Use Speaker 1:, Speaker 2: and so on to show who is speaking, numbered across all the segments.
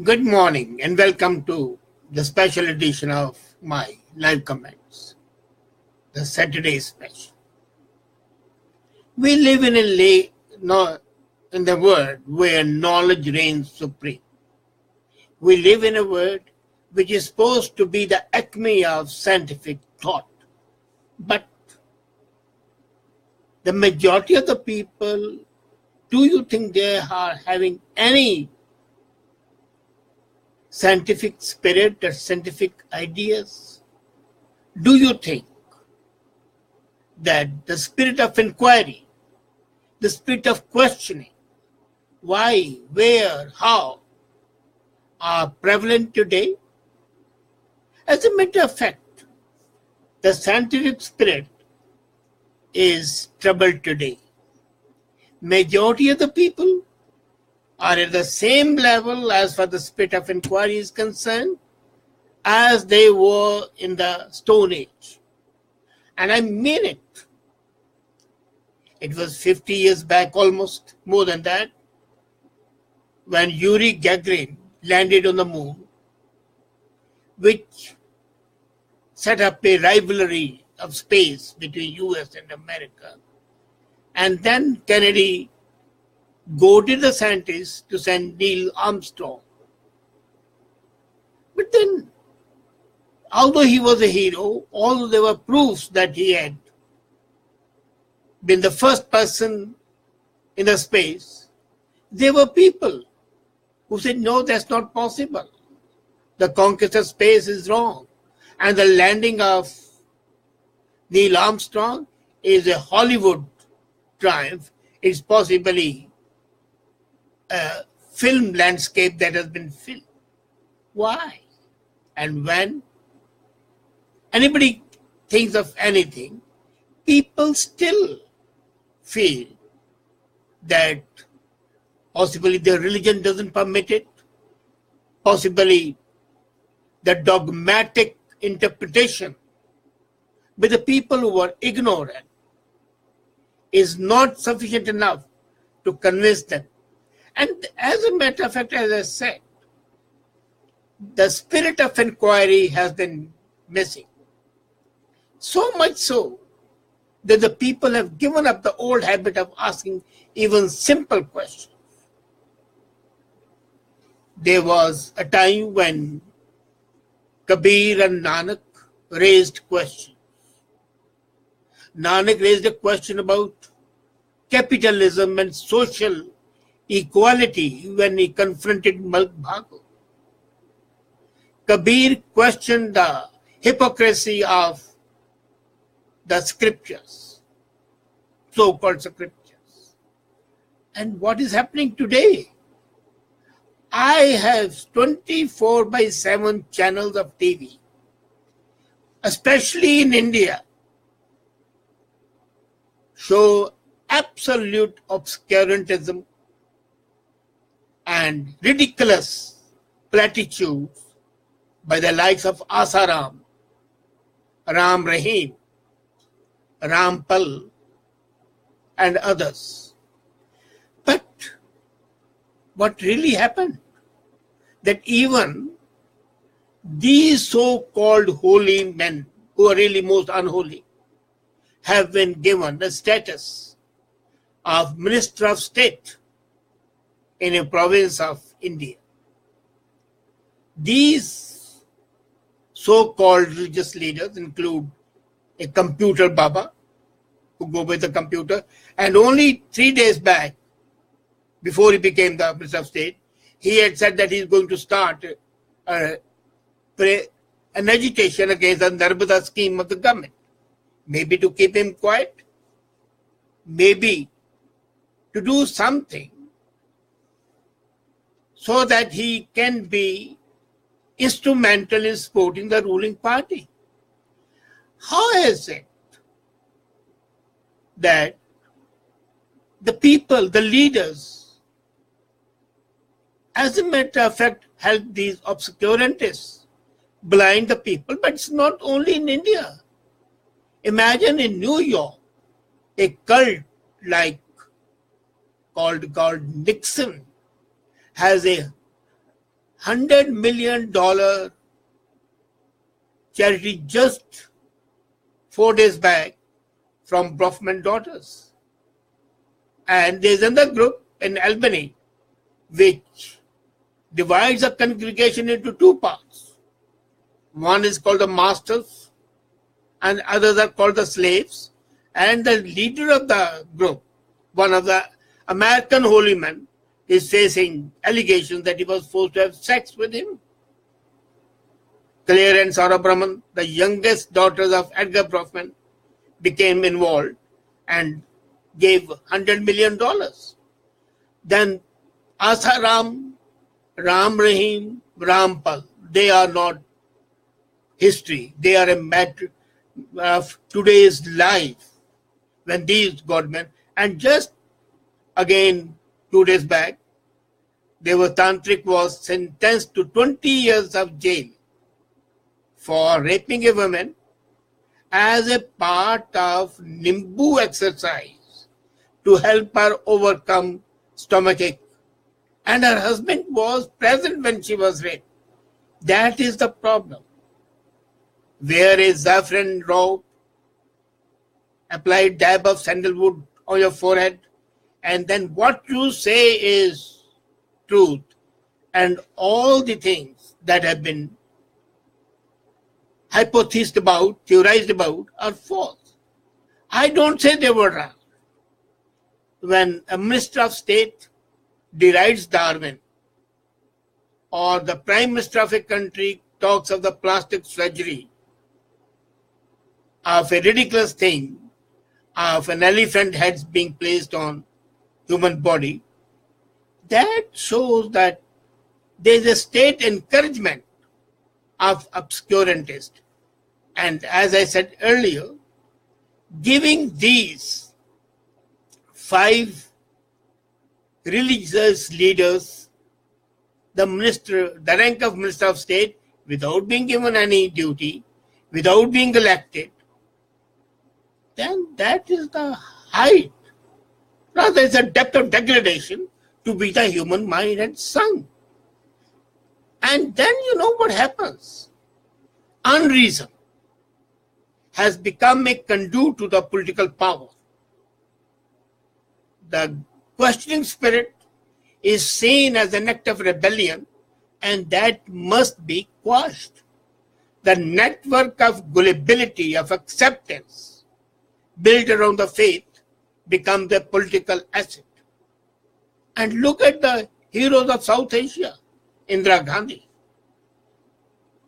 Speaker 1: Good morning and welcome to the special edition of my live comments, the Saturday special. We live in in the world where knowledge reigns supreme. We live in a world which is supposed to be the acme of scientific thought. But the majority of the people, do you think they are having any scientific spirit or scientific ideas? Do you think that the spirit of inquiry, the spirit of questioning, why, where, how, are prevalent today? As a matter of fact, the scientific spirit is troubled today. Majority of the people are at the same level as far as the spirit of inquiry is concerned as they were in the Stone Age. And I mean it. It was 50 years back, almost more than that, when Yuri Gagarin landed on the moon, which set up a rivalry of space between US and America. And then Kennedy goaded the scientists to send Neil Armstrong. But then, although he was a hero, although there were proofs that he had been the first person in the space, there were people who said, no, that's not possible. The conquest of space is wrong. And the landing of Neil Armstrong is a Hollywood triumph. It's possibly a film landscape that has been filmed. Why? And when anybody thinks of anything, people still feel that possibly their religion doesn't permit it, possibly the dogmatic interpretation by the people who are ignorant is not sufficient enough to convince them. And as a matter of fact, as I said, the spirit of inquiry has been missing. So much so that the people have given up the old habit of asking even simple questions. There was a time when Kabir and Nanak raised questions. Nanak raised a question about capitalism and social equality when he confronted Malk Bhago. Kabir questioned the hypocrisy of the scriptures, so-called scriptures. And what is happening today? I have 24/7 channels of TV, especially in India, show absolute obscurantism and ridiculous platitudes by the likes of Asaram, Ram Rahim, Rampal, and others. But what really happened? That even these so-called holy men, who are really most unholy, have been given the status of Minister of State in a province of India. These so-called religious leaders include a computer Baba, who go with the computer, and only 3 days back, before he became the Minister of State, he had said that he is going to start an agitation against the Narmada scheme of the government. Maybe to keep him quiet, maybe to do something so that he can be instrumental in supporting the ruling party. How is it that the people, the leaders, as a matter of fact, help these obscurantists blind the people? But it's not only in India. Imagine in New York, a cult called Nixon has a $100 million charity just 4 days back from Brofman daughters. And there's another group in Albany which divides a congregation into two parts. One is called the masters and others are called the slaves. And the leader of the group, one of the American holy men, is facing allegations that he was forced to have sex with him. Claire and Sarah Brahman, the youngest daughters of Edgar Brofman, became involved and gave $100 million. Then Asaram, Ram Rahim, Rampal, they are not history. They are a matter of today's life when these godmen, and just again 2 days back, Tantric was sentenced to 20 years of jail for raping a woman as a part of Nimbu exercise to help her overcome stomachache. And her husband was present when she was raped. That is the problem. Where is saffron rope? Apply dab of sandalwood on your forehead, and then what you say is truth, and all the things that have been hypothesized about, theorized about, are false. I don't say they were wrong. When a minister of state derides Darwin, or the prime minister of a country talks of the plastic surgery of a ridiculous thing, of an elephant head being placed on human body, that shows that there is a state encouragement of obscurantists. And as I said earlier, giving these 5 religious leaders the rank of minister of state without being given any duty, without being elected, then that is the height. Rather, it's a depth of degradation to which the human mind had sunk. And then you know what happens. Unreason has become a conduit to the political power. The questioning spirit is seen as an act of rebellion, and that must be quashed. The network of gullibility, of acceptance, built around the faith becomes a political asset. And look at the heroes of South Asia, Indira Gandhi,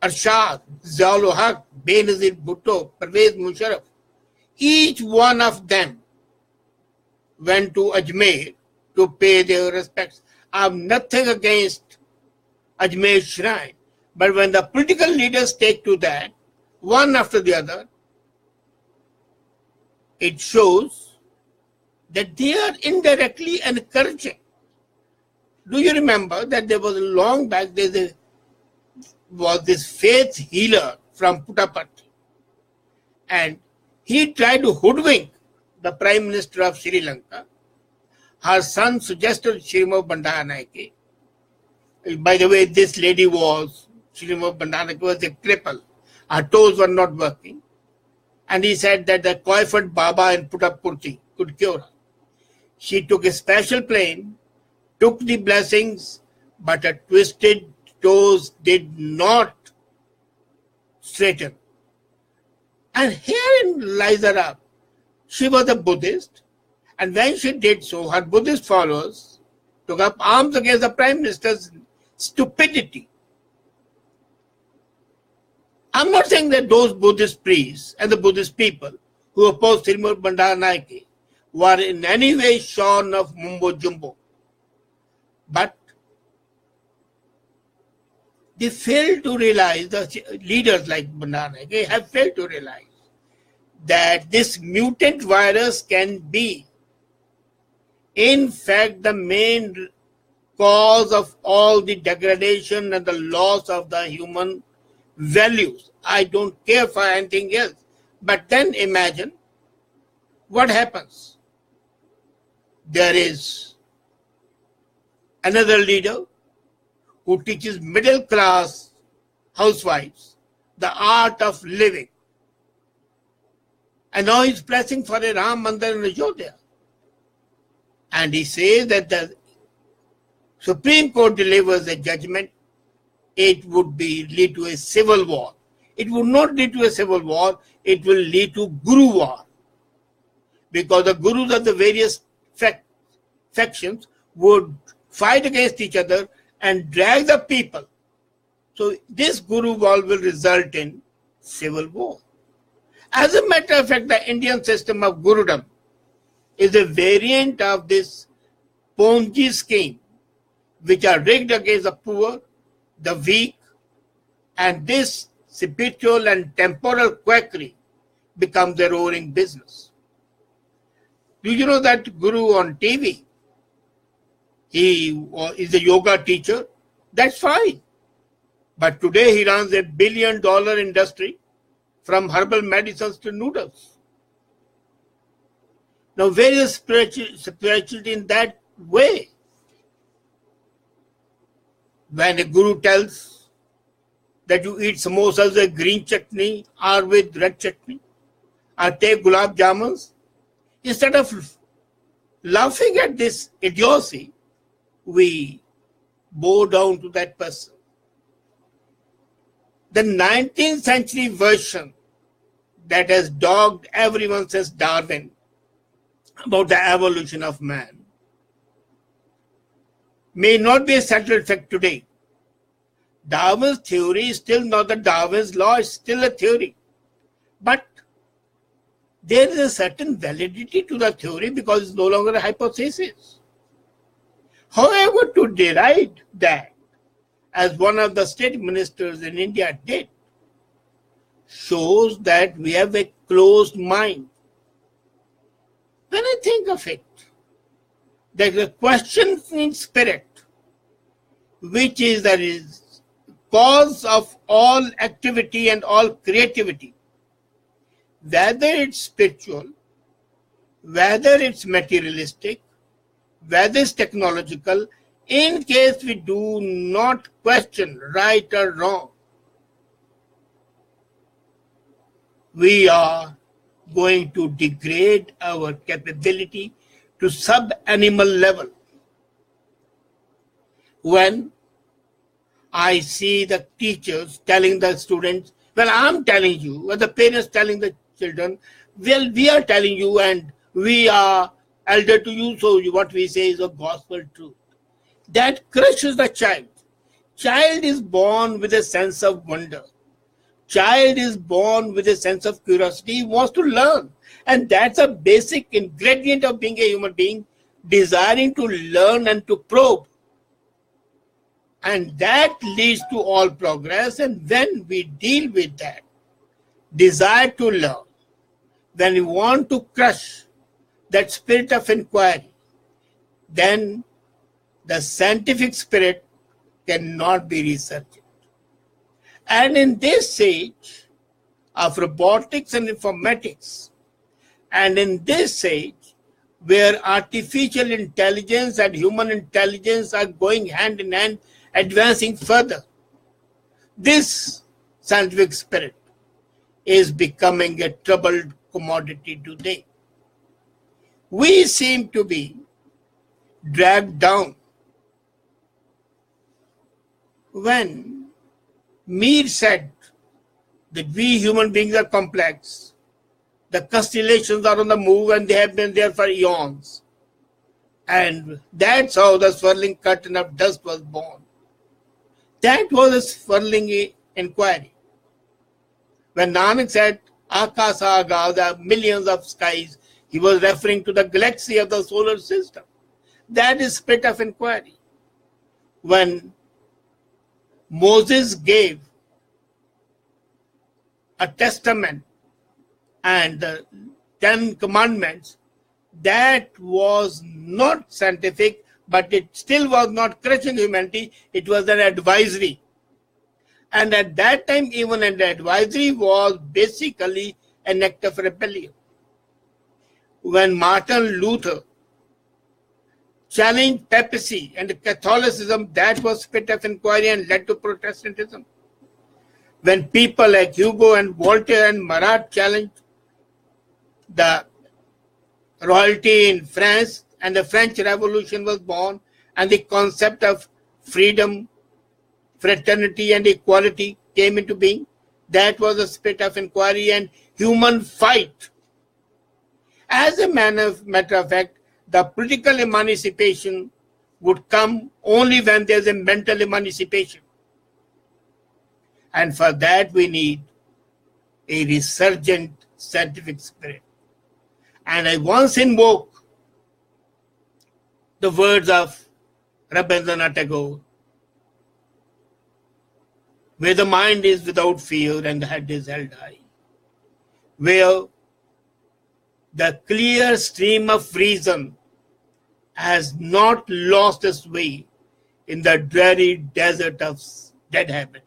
Speaker 1: Arshad, Ziaul Haq, Benazir Bhutto, Pervez Musharraf. Each one of them went to Ajmer to pay their respects. I have nothing against Ajmer Shrine, but when the political leaders take to that, one after the other, it shows that they are indirectly encouraging. Do you remember that there was a long back, was this faith healer from Puttaparthi, and he tried to hoodwink the Prime Minister of Sri Lanka. Her son suggested Srimao Bandaranaike. By the way, this lady was, Srimao Bandaranaike was a cripple. Her toes were not working. And he said that the Koifat Baba in Puttaparthi could cure her. She took a special plane, took the blessings, but her twisted toes did not straighten. And herein lies her up. She was a Buddhist, and when she did so, her Buddhist followers took up arms against the Prime Minister's stupidity. I'm not saying that those Buddhist priests and the Buddhist people who opposed Srimao Bandaranaike were in any way shorn of mumbo jumbo. But they failed to realize, the leaders like Bandaranaike have failed to realize that this mutant virus can be, in fact, the main cause of all the degradation and the loss of the human values. I don't care for anything else. But then imagine what happens. There is another leader who teaches middle class housewives the art of living. And now he's pressing for a Ram Mandir in Ayodhya. And he says that the Supreme Court delivers a judgment, it would lead to a civil war. It would not lead to a civil war, it will lead to Guru war. Because the Gurus of the various factions would fight against each other and drag the people. So this Guru war will result in civil war. As a matter of fact, the Indian system of Gurudom is a variant of this Ponzi scheme, which are rigged against the poor, the weak, and this spiritual and temporal quackery becomes a roaring business. Do you know that Guru on TV? He is a yoga teacher. That's fine. But today he runs a $1 billion industry from herbal medicines to noodles. Now, where is spirituality in that way? When a guru tells that you eat samosas with green chutney or with red chutney, or take gulab jamuns, instead of laughing at this idiocy, we bow down to that person. The 19th century version that has dogged everyone since Darwin about the evolution of man may not be a settled fact today. Darwin's theory is still not the Darwin's law, it's still a theory. But there is a certain validity to the theory because it's no longer a hypothesis. However, to deride that, as one of the state ministers in India did, shows that we have a closed mind. When I think of it, that the questioning spirit, which is the cause of all activity and all creativity, whether it's spiritual, whether it's materialistic, whether it's technological, in case we do not question right or wrong, we are going to degrade our capability to sub-animal level. When I see the teachers telling the students, well, I'm telling you, or the parents telling the children, well, we are telling you and we are elder to you, so what we say is a gospel truth. That crushes the child. Child is born with a sense of wonder. Child is born with a sense of curiosity. He wants to learn. And that's a basic ingredient of being a human being, desiring to learn and to probe. And that leads to all progress. And when we deal with that desire to learn, when we want to crush that spirit of inquiry, then the scientific spirit cannot be researched. And in this age of robotics and informatics, and in this age where artificial intelligence and human intelligence are going hand in hand, advancing further, this scientific spirit is becoming a troubled commodity today. We seem to be dragged down. When Mir said that we human beings are complex, the constellations are on the move and they have been there for eons. And that's how the swirling curtain of dust was born. That was a swirling inquiry. When Nanak said, Akasa Aga, the millions of skies, he was referring to the galaxy of the solar system. That is spirit of inquiry. When Moses gave a testament and the 10 commandments, that was not scientific, but it still was not crushing humanity. It was an advisory. And at that time, even an advisory was basically an act of rebellion. When Martin Luther challenged papacy and Catholicism, that was spirit of inquiry and led to Protestantism. When people like Hugo and Voltaire and Marat challenged the royalty in France, and the French Revolution was born, and the concept of freedom, fraternity, and equality came into being. That was a spirit of inquiry and human fight. As a matter of fact, the political emancipation would come only when there's a mental emancipation. And for that we need a resurgent scientific spirit. And I once invoke the words of Rabindranath Tagore, where the mind is without fear and the head is held high, where the clear stream of reason has not lost its way in the dreary desert of dead habit.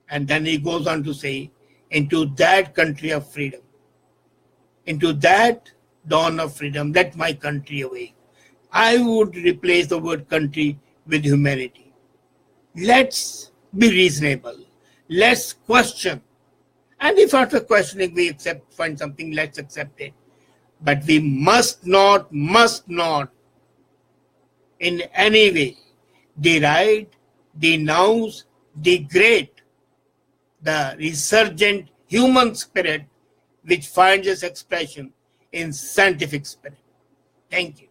Speaker 1: And then he goes on to say, into that country of freedom, into that dawn of freedom, let my country awake. I would replace the word country with humanity. Let's be reasonable. Let's question. And if after questioning we find something, let's accept it. But we must not in any way deride, denounce, degrade the resurgent human spirit which finds its expression in scientific spirit. Thank you.